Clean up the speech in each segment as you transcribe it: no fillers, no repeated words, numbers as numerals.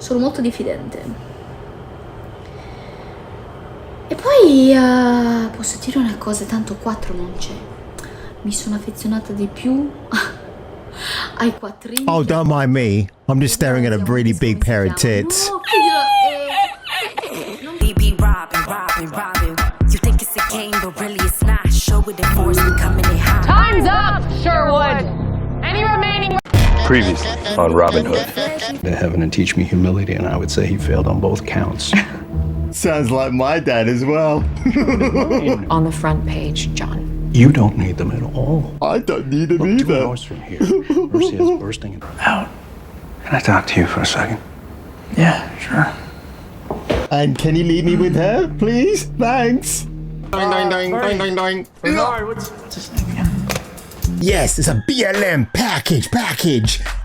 sono molto diffidente. E poi posso dire una cosa, tanto 4 non c'è. Mi sono affezionata di più ai quattrini. Oh, don't mind me. I'm just staring at a really big pair of tits. No, Robyn. You think it's a game, but really it's not. Sherwood and force becoming it hot. Time's up, Sherwood! Any remaining... Previously on Robyn Hood. To heaven and teach me humility, and I would say he failed on both counts. Sounds like my dad as well. On the front page, John. You don't need them at all. I don't need them Look, 2 either. hours from here, Mercy is bursting out. Can I talk to you for a second? Yeah, sure. And can you leave me with her, please? Thanks. Bernard, what's his name again? Yes, it's a BLM package.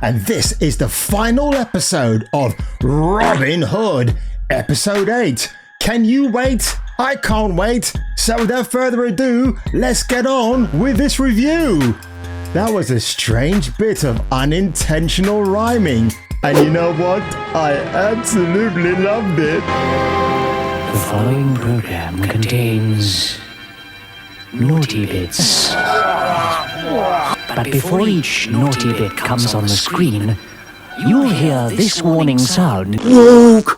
And this is the final episode of Robyn Hood, episode 8. Can you wait? I can't wait. So without further ado, let's get on with this review. That was a strange bit of unintentional rhyming. And you know what? I absolutely loved it. The following program contains naughty bits. But before each naughty bit comes on the screen, you'll hear this warning sound. Woke!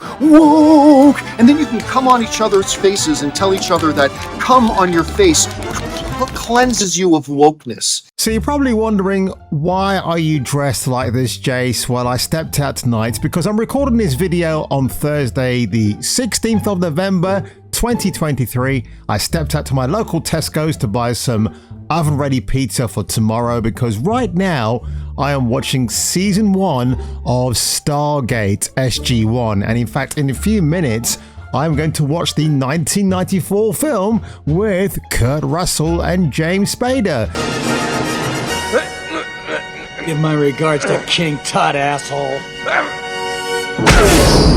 And then you can come on each other's faces and tell each other that come on your face cleanses you of wokeness. So you're probably wondering, why are you dressed like this, Jace? Well, I stepped out tonight because I'm recording this video on Thursday, the 16th of November, 2023. I stepped out to my local Tesco's to buy some oven-ready pizza for tomorrow because right now I am watching season 1 of Stargate SG-1, and in fact in a few minutes I'm going to watch the 1994 film with Kurt Russell and James Spader. Give my regards to King Tut, asshole.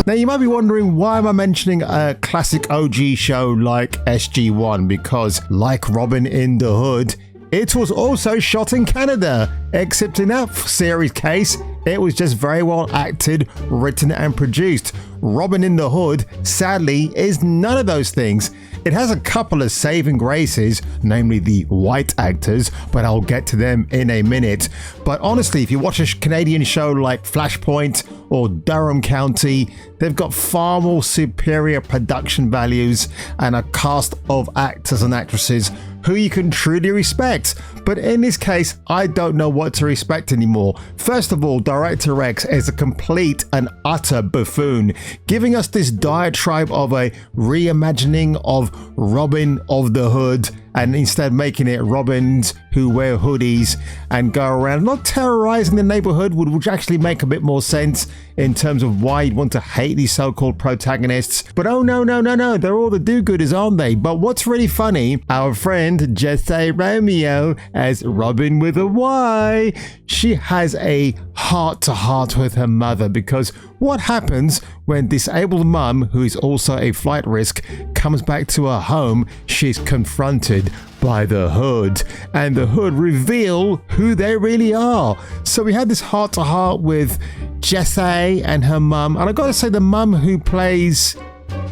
Now you might be wondering, why am I mentioning a classic OG show like SG-1? Because like Robyn in the Hood, it was also shot in Canada, except in that series case, it was just very well acted, written and produced. Robyn in the Hood, sadly, is none of those things. It has a couple of saving graces, namely the white actors, but I'll get to them in a minute. But honestly, if you watch a Canadian show like Flashpoint or Durham County, they've got far more superior production values and a cast of actors and actresses who you can truly respect. But in this case, I don't know what to respect anymore. First of all, Director X is a complete and utter buffoon, giving us this diatribe of a reimagining of Robyn of the Hood, and instead making it Robyns who wear hoodies and go around not terrorizing the neighborhood, which actually make a bit more sense in terms of why you'd want to hate these so-called protagonists. But oh no, they're all the do-gooders, aren't they? But what's really funny, our friend Jesse Romeo as Robyn with a Y, she has a heart-to-heart with her mother, because what happens when disabled mum, who is also a flight risk, comes back to her home? She's confronted by the Hood, and the Hood reveal who they really are. So we had this heart-to-heart with Jessie and her mum, and I gotta say the mum who plays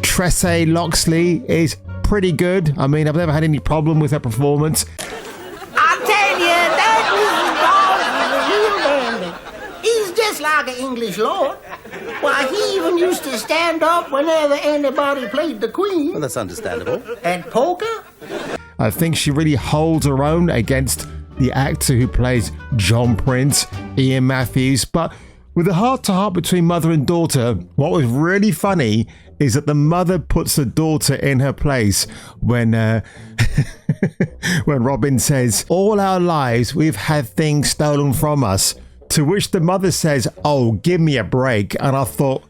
Tressay Loxley is pretty good. I mean, I've never had any problem with her performance. I tell you, that Mrs. Dawes is a real dandy. He's just like an English lord. Why, he even used to stand up whenever anybody played the Queen. Well, that's understandable. And poker? I think she really holds her own against the actor who plays John Prince, Ian Matthews. But with the heart-to-heart between mother and daughter, what was really funny is that the mother puts the daughter in her place when when Robyn says, all our lives we've had things stolen from us. To which the mother says, oh, give me a break. And I thought,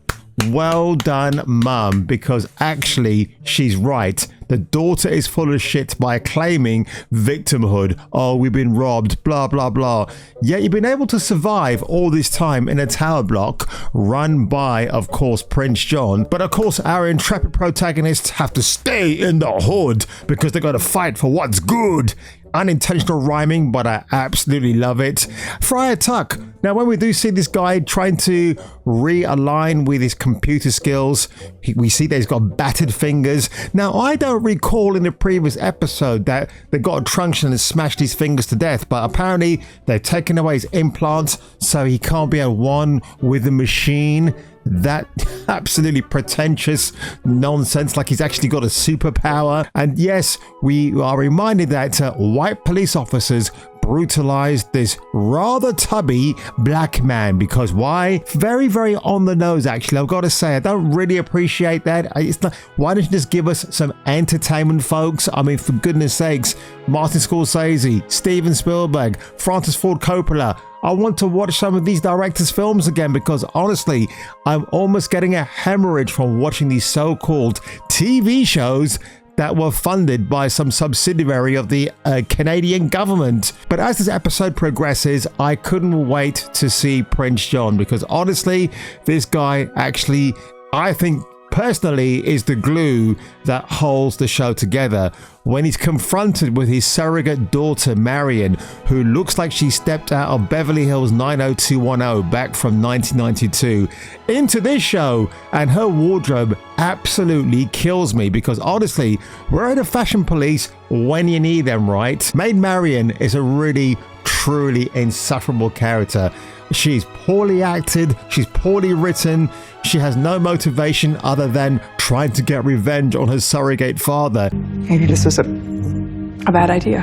well done, mum, because actually she's right. The daughter is full of shit by claiming victimhood. Oh, we've been robbed, blah, blah, blah. Yet you've been able to survive all this time in a tower block run by, of course, Prince John. But of course, our intrepid protagonists have to stay in the hood because they've got to fight for what's good. Unintentional rhyming, but I absolutely love it. Friar Tuck, Now, when we do see this guy trying to realign with his computer skills, we see that he's got battered fingers. Now, I don't recall in the previous episode that they got a truncheon and smashed his fingers to death, but apparently they've taken away his implants so he can't be at one with the machine. That absolutely pretentious nonsense, like he's actually got a superpower. And yes, we are reminded that white police officers brutalized this rather tubby black man. Because why? Very, very on the nose, actually. I've got to say, I don't really appreciate that. It's not, why don't you just give us some entertainment, folks? I mean, for goodness sakes, Martin Scorsese, Steven Spielberg, Francis Ford Coppola. I want to watch some of these directors' films again, because honestly, I'm almost getting a hemorrhage from watching these so-called TV shows that were funded by some subsidiary of the Canadian government. But as this episode progresses, I couldn't wait to see Prince John, because honestly, this guy actually, I think, personally, is the glue that holds the show together. When he's confronted with his surrogate daughter Marion, who looks like she stepped out of Beverly Hills 90210 back from 1992 into this show, and her wardrobe absolutely kills me, because honestly, where are the fashion police when you need them, right? Maid Marion is a really, truly insufferable character. She's poorly acted, she's poorly written, she has no motivation other than trying to get revenge on her surrogate father. Maybe this was a bad idea.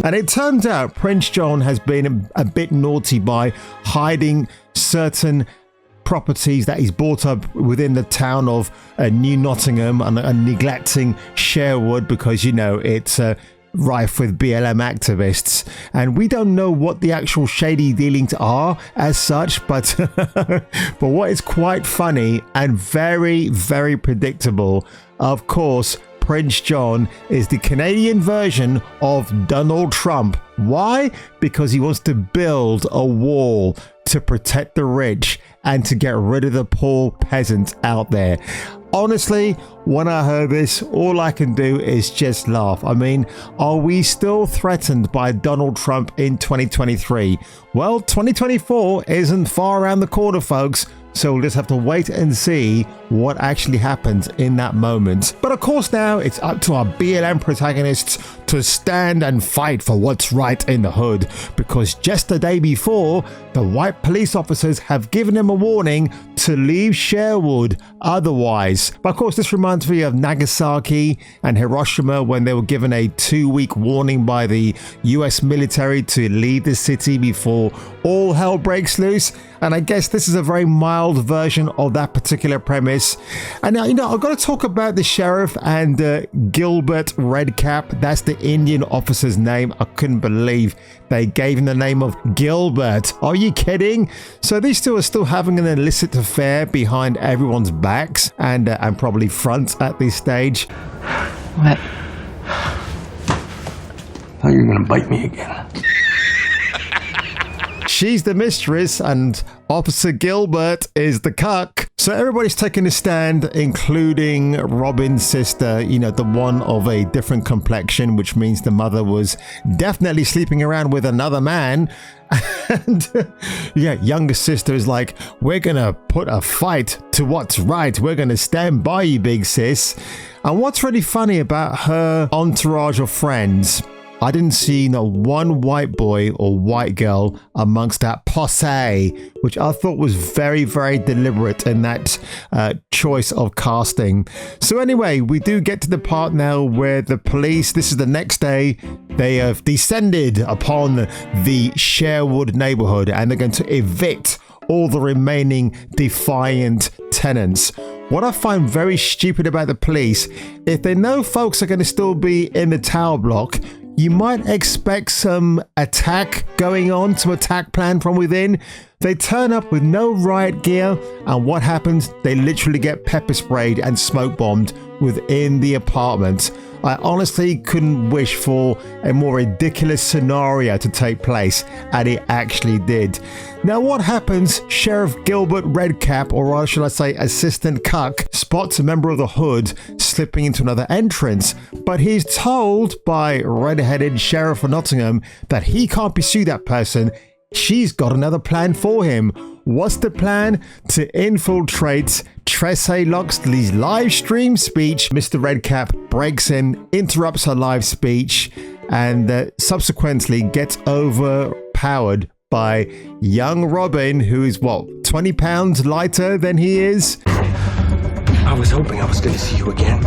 And it turns out Prince John has been a bit naughty by hiding certain properties that he's bought up within the town of New Nottingham and neglecting Sherwood, because, you know, it's rife with BLM activists, and we don't know what the actual shady dealings are as such, but but what is quite funny and very, very predictable, of course, Prince John is the Canadian version of Donald Trump. Why? Because he wants to build a wall to protect the rich and to get rid of the poor peasants out there. Honestly, when I heard this, all I can do is just laugh. I mean, are we still threatened by Donald Trump in 2023? Well, 2024 isn't far around the corner, folks. So we'll just have to wait and see what actually happens in that moment. But of course now it's up to our BLM protagonists to stand and fight for what's right in the hood, because just the day before, the white police officers have given them a warning to leave Sherwood otherwise. But of course, this reminds me of Nagasaki and Hiroshima, when they were given a 2-week warning by the US military to leave the city before all hell breaks loose. And I guess this is a very mild version of that particular premise. And now, you know, I've got to talk about the sheriff and Gilbert Redcap. That's the Indian officer's name. I couldn't believe they gave him the name of Gilbert. Are you kidding? So these two are still having an illicit affair behind everyone's backs and probably front at this stage. What? Thought you were gonna bite me again. She's the mistress and Officer Gilbert is the cuck. So everybody's taking a stand, including Robyn's sister, you know, the one of a different complexion, which means the mother was definitely sleeping around with another man. And yeah, younger sister is like, we're gonna put a fight to what's right. We're gonna stand by you, big sis. And what's really funny about her entourage of friends, I didn't see not one white boy or white girl amongst that posse, which I thought was very, very deliberate in that choice of casting. So anyway, we do get to the part now where the police, this is the next day, they have descended upon the Sherwood neighborhood and they're going to evict all the remaining defiant tenants. What I find very stupid about the police, if they know folks are going to still be in the tower block, you might expect some attack going on, some attack plan from within. They turn up with no riot gear, and what happens? They literally get pepper sprayed and smoke bombed within the apartment. I honestly couldn't wish for a more ridiculous scenario to take place, and it actually did. Now what happens? Sheriff Gilbert Redcap, or rather should I say Assistant Cuck, spots a member of the hood slipping into another entrance, but he's told by red-headed Sheriff of Nottingham that he can't pursue that person. she's got another plan for him. What's the plan? To infiltrate Tressay Loxley's live stream speech. Mr. Redcap breaks in, interrupts her live speech, and subsequently gets overpowered by young Robyn, who is, what, 20 pounds lighter than he is? I was hoping I was going to see you again.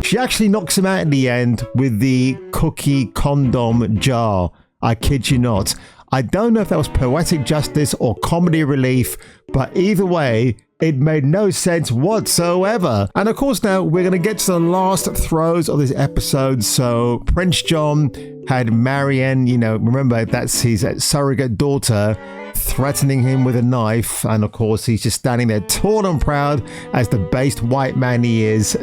She actually knocks him out in the end with the cookie condom jar. I kid you not. I don't know if that was poetic justice or comedy relief, but either way, it made no sense whatsoever. And of course now we're going to get to the last throes of this episode. So Prince John had Marianne, you know, remember that's his surrogate daughter, threatening him with a knife, and of course he's just standing there tall and proud as the based white man he is,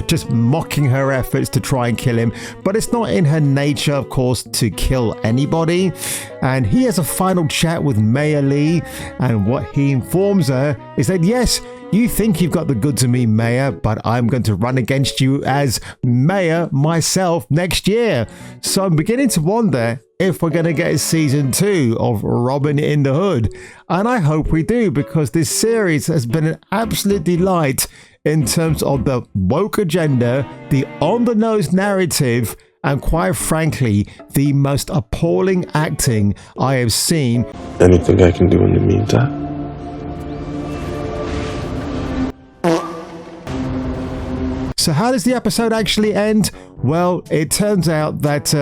just mocking her efforts to try and kill him. But it's not in her nature, of course, to kill anybody. And he has a final chat with Mayor Lee, and what he informs her is that yes, you think you've got the goods of me, Mayor, but I'm going to run against you as Mayor myself next year. So I'm beginning to wonder if we're going to get a season 2 of Robyn in the Hood. And I hope we do, because this series has been an absolute delight in terms of the woke agenda, the on-the-nose narrative, and quite frankly, the most appalling acting I have seen. Anything I can do in the meantime? So how does the episode actually end? Well, it turns out that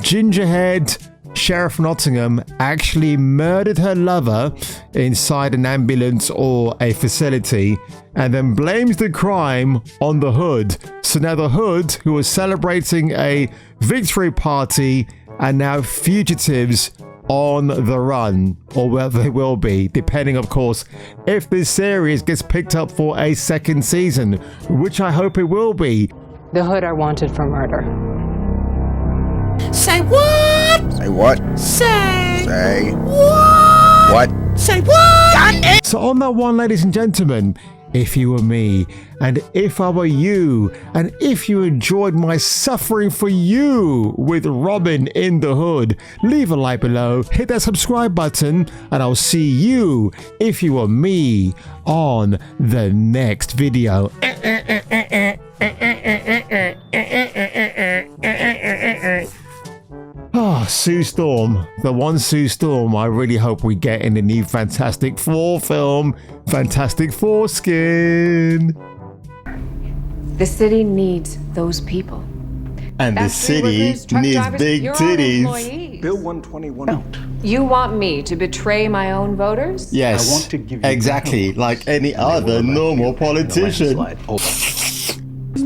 Gingerhead Sheriff Nottingham actually murdered her lover inside an ambulance or a facility, and then blames the crime on the Hood. So now the Hood, who was celebrating a victory party, are now fugitives on the run, or where they will be, depending of course if this series gets picked up for a second season, which I hope it will be. The Hood are wanted for murder. Say what? Say what? Say what? Say what? So on that one, ladies and gentlemen, if you were me, and if I were you, and if you enjoyed my suffering for you with Robyn in the Hood, leave a like below, hit that subscribe button, and I'll see you, if you were me, on the next video. Sue Storm, the one Sue Storm I really hope we get in the new Fantastic Four film, Fantastic Four skin. The city needs those people. And the city needs big titties. Bill 121 out. You want me to betray my own voters? Yes, I want to give you exactly, like any other normal politician.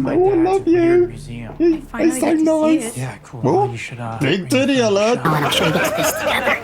I will love you. It's so nice. Yeah, cool. Well, You should, big titty alert. I want to show you this together.